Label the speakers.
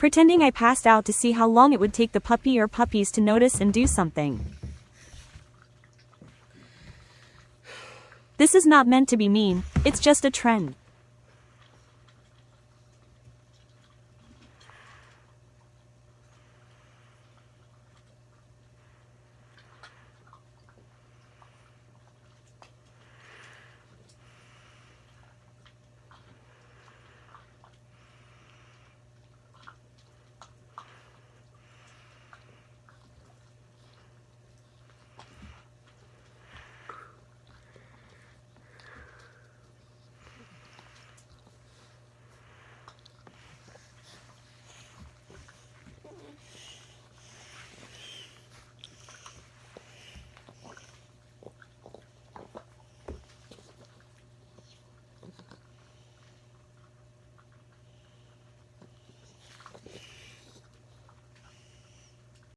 Speaker 1: pretending I passed out to see how long it would take the puppy or puppies to notice and do something. This is not meant to be mean, it's just a trend.